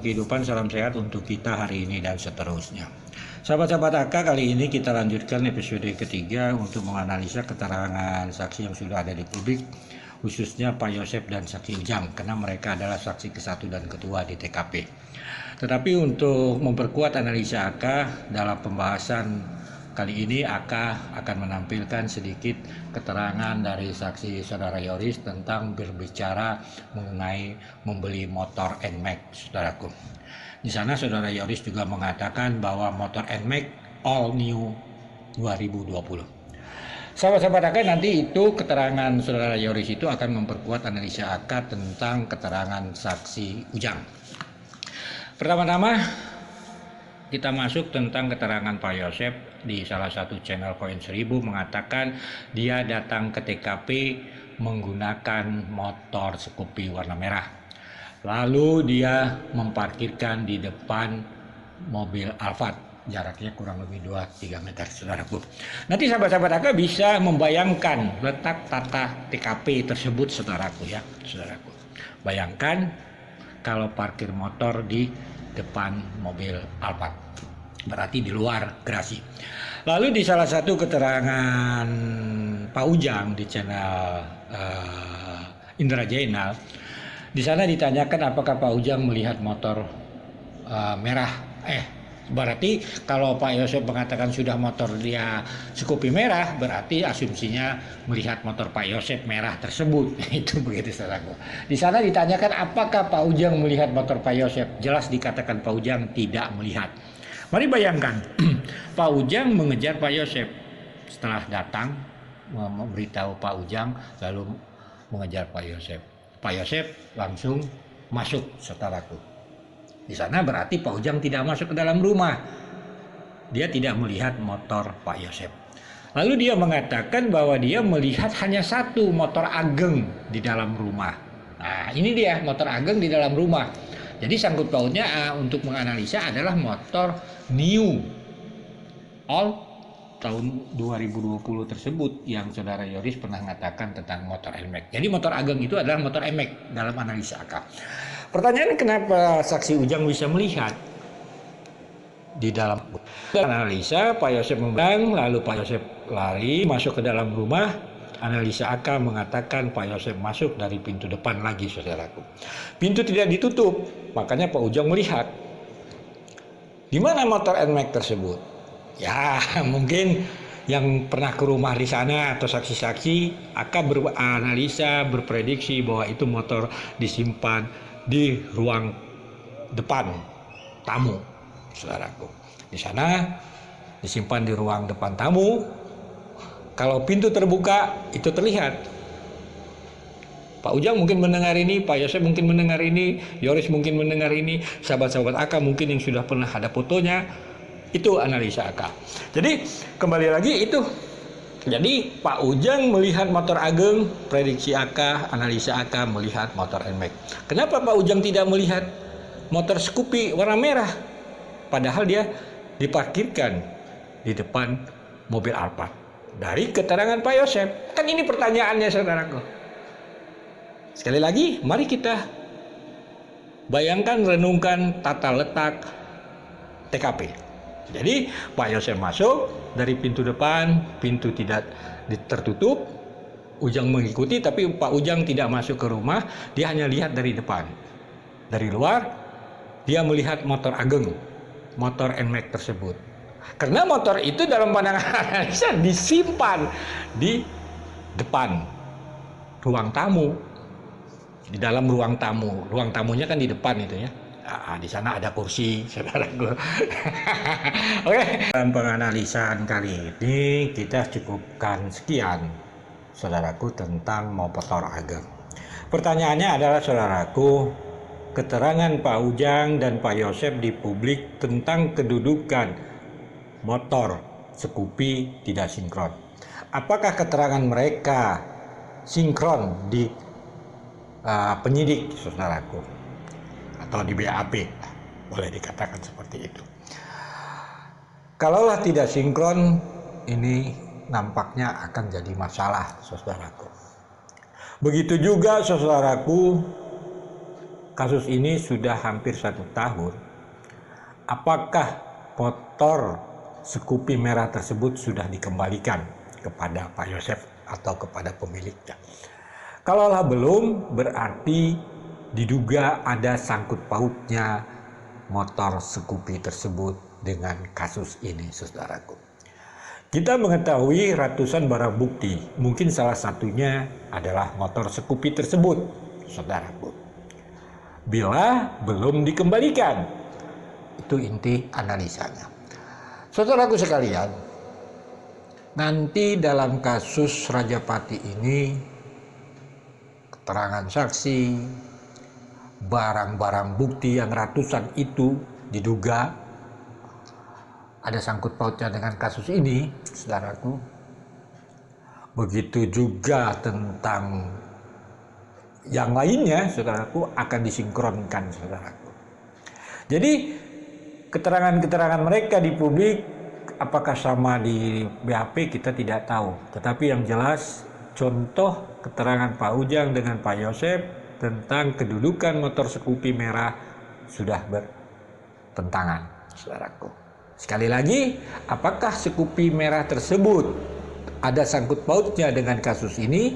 kehidupan, salam sehat untuk kita hari ini dan seterusnya. Sahabat-sahabat AK, kali ini kita lanjutkan episode ketiga untuk menganalisa keterangan saksi yang sudah ada di publik, khususnya Pak Yosep dan saksi Ujang, karena mereka adalah saksi ke-1 dan kedua di TKP. Tetapi untuk memperkuat analisa AK dalam pembahasan kali ini, AK akan menampilkan sedikit keterangan dari saksi saudara Yoris tentang berbicara mengenai membeli motor NMAX, saudaraku. Di sana saudara Yoris juga mengatakan bahwa motor NMAX all new 2020. Sahabat-sahabat AK, nanti itu keterangan saudara Yoris itu akan memperkuat analisa AK tentang keterangan saksi Ujang. Pertama-tama kita masuk tentang keterangan Pak Yosep di salah satu channel Koin 1000 mengatakan dia datang ke TKP menggunakan motor Scoopy warna merah. Lalu dia memparkirkan di depan mobil Alphard, jaraknya kurang lebih 2-3 meter, saudaraku. Nanti sahabat-sahabat AK bisa membayangkan letak tata TKP tersebut, saudaraku ya, saudaraku. Bayangkan kalau parkir motor di depan mobil Alphard, berarti di luar garasi. Lalu di salah satu keterangan Pak Ujang di channel Indra Jainal, di sana ditanyakan apakah Pak Ujang melihat motor merah. Berarti kalau Pak Yosep mengatakan sudah motor dia Scoopy merah, berarti asumsinya melihat motor Pak Yosep merah tersebut. Itu begitu, saudaraku. Di sana ditanyakan apakah Pak Ujang melihat motor Pak Yosep. Jelas dikatakan Pak Ujang tidak melihat. Mari bayangkan, Pak Ujang mengejar Pak Yosep. Setelah datang memberitahu Pak Ujang, lalu mengejar Pak Yosep. Pak Yosep langsung masuk, saudaraku. Di sana berarti Pak Ujang tidak masuk ke dalam rumah. Dia tidak melihat motor Pak Yosep. Lalu dia mengatakan bahwa dia melihat hanya satu motor Ageng di dalam rumah. Nah, ini dia motor Ageng di dalam rumah. Jadi sangkut pautnya untuk menganalisa adalah motor new all tahun 2020 tersebut yang saudara Yoris pernah mengatakan tentang motor NMAX. Jadi motor Ageng itu adalah motor NMAX dalam analisa AK. Pertanyaan kenapa saksi Ujang bisa melihat di dalam analisa Pak Yosep memandang, lalu Pak Yosep lari masuk ke dalam rumah. Analisa AK mengatakan Pak Yosep masuk dari pintu depan lagi, saudaraku. Pintu tidak ditutup, makanya Pak Ujang melihat. Di mana motor NMAX tersebut? Ya, mungkin yang pernah ke rumah di sana atau saksi-saksi akan beranalisa, berprediksi bahwa itu motor disimpan di ruang depan tamu, saudaraku. Di sana disimpan di ruang depan tamu. Kalau pintu terbuka itu terlihat. Pak Ujang mungkin mendengar ini, Pak Yosep mungkin mendengar ini, Yoris mungkin mendengar ini, sahabat-sahabat AK mungkin yang sudah pernah ada fotonya. Itu analisa AK. Jadi kembali lagi itu. Jadi Pak Ujang melihat motor Ageng, prediksi AK, analisa AK melihat motor NMAX. Kenapa Pak Ujang tidak melihat motor Scoopy warna merah? Padahal dia diparkirkan di depan mobil Alphard. Dari keterangan Pak Yosep. Kan ini pertanyaannya, saudaraku. Sekali lagi, mari kita bayangkan, renungkan tata letak TKP. Jadi Pak Yosep masuk dari pintu depan, pintu tidak tertutup, Ujang mengikuti, tapi Pak Ujang tidak masuk ke rumah, dia hanya lihat dari depan. Dari luar, dia melihat motor Ageng, motor NMAX tersebut. Karena motor itu dalam pandangan analisa disimpan di depan ruang tamu, di dalam ruang tamu. Ruang tamunya kan di depan itu ya. Nah, di sana ada kursi, saudaraku. Oke. Dalam penganalisaan kali ini kita cukupkan sekian, saudaraku, tentang motor Ageng. Pertanyaannya adalah, saudaraku, keterangan Pak Ujang dan Pak Yosep di publik tentang kedudukan motor Scoopy tidak sinkron. Apakah keterangan mereka sinkron di penyidik, saudaraku? Atau di BAP, boleh dikatakan seperti itu. Kalaulah tidak sinkron, ini nampaknya akan jadi masalah, saudaraku. Begitu juga, saudaraku, kasus ini sudah hampir 1 tahun, apakah motor Scoopy merah tersebut sudah dikembalikan kepada Pak Yosef atau kepada pemiliknya? Kalaulah belum, berarti diduga ada sangkut pautnya motor Scoopy tersebut dengan kasus ini, saudaraku. Kita mengetahui ratusan barang bukti, mungkin salah satunya adalah motor Scoopy tersebut, saudaraku. Bila belum dikembalikan, itu inti analisanya. Saudaraku sekalian, nanti dalam kasus Rajapati ini, keterangan saksi, barang-barang bukti yang ratusan itu diduga ada sangkut pautnya dengan kasus ini, saudaraku. Begitu juga tentang yang lainnya, saudaraku, akan disinkronkan, saudaraku. Jadi keterangan-keterangan mereka di publik apakah sama di BAP kita tidak tahu. Tetapi yang jelas contoh keterangan Pak Ujang dengan Pak Yosef tentang kedudukan motor Scoopy merah sudah bertentangan, saudaraku. Sekali lagi, apakah Scoopy merah tersebut ada sangkut pautnya dengan kasus ini?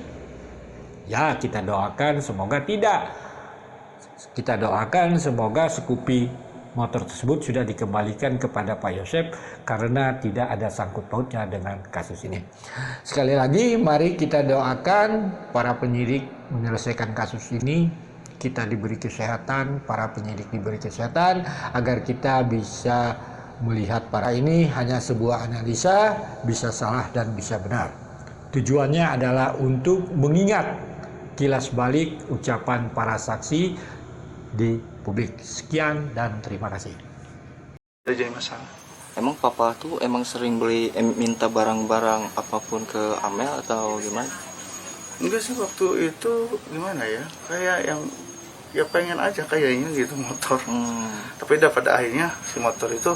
Ya, kita doakan semoga tidak. Kita doakan semoga Scoopy motor tersebut sudah dikembalikan kepada Pak Yosef karena tidak ada sangkut pautnya dengan kasus ini. Sekali lagi, mari kita doakan para penyidik menyelesaikan kasus ini. Kita diberi kesehatan, para penyidik diberi kesehatan agar kita bisa melihat para ini hanya sebuah analisa, bisa salah dan bisa benar. Tujuannya adalah untuk mengingat kilas balik ucapan para saksi di publik. Sekian dan terima kasih. Jadi masalah. Emang papa tuh emang sering minta barang-barang apapun ke Amel atau gimana? Enggak sih, waktu itu gimana ya, kayak yang ya pengen aja kayaknya gitu motor. Tapi pada akhirnya si motor itu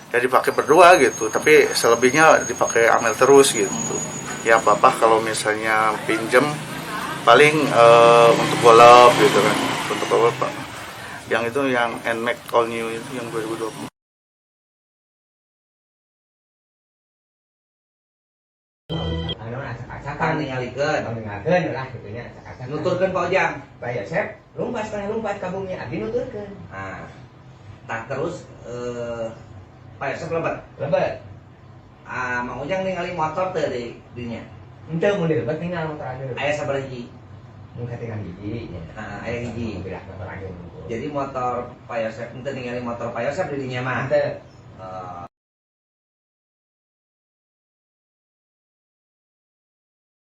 ya dipakai berdua gitu, tapi selebihnya dipakai Amel terus gitu. Ya apa kalau misalnya pinjem paling untuk golf gitu kan, untuk golf. Yang itu yang NMAX All New itu yang 2020. Asakan ningalikeun lah kitu nya, nuturkeun Pak Ujang. Pak Yosef lumpat kabungnya abdi nuturkeun. Tah terus Pak Yosef lebet. Mang Ujang ningali motor teu di dinya. Henteu mun dilebet tinggal motor ageun. Aya sabaraha hiji? Mun katingan hiji nya. Aya hiji. Jadi motor Pak Yosef henteu ningali motor Pak Yosef di dinya mah. Henteu.